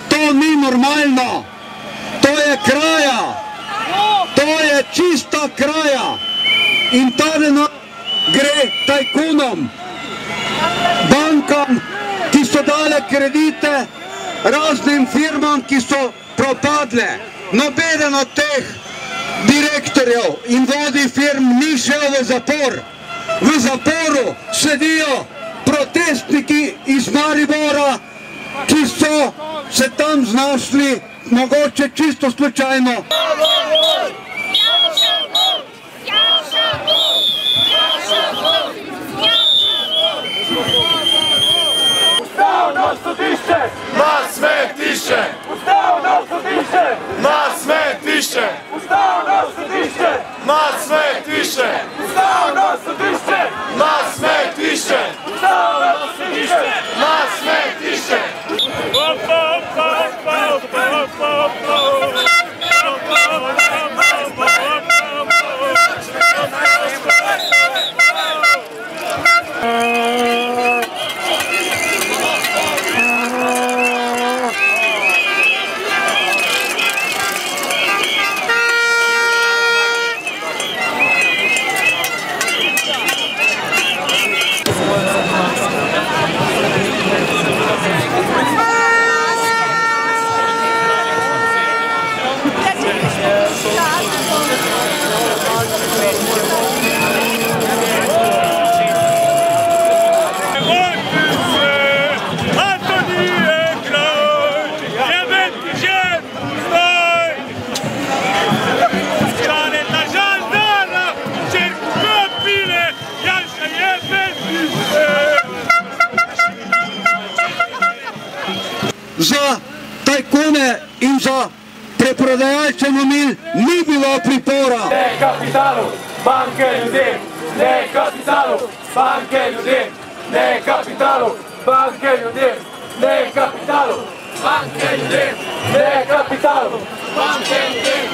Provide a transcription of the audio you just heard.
To ni normalno, to je kraja, to je čista kraja in ta denar gre tajkunom, bankam, ki so dale kredite, raznim firmam, ki so propadle. Nobeden od teh direktorjev in vodij firm ni šel v zapor. V zaporu sedijo protestniki iz Maribora, ki so se tam znašli, mogoče čisto slučajno. Ustavno sodišče! Na smetišče! Ustavno sodišče! Na smetišče! Ustavno sodišče! Na smetišče! Ustavno sodišče! Na smetišče! Ustavno sodišče! Na smetišče! Za tajkune in za preprodajalce mamil ni bilo pripora. Ne kapitalu, banke ljudem! Ne kapitalu, banke ljudem! Ne kapitalu, banke ljudem! Ne kapitalu, banke ljudem! Ne kapitalu, banke ljudem!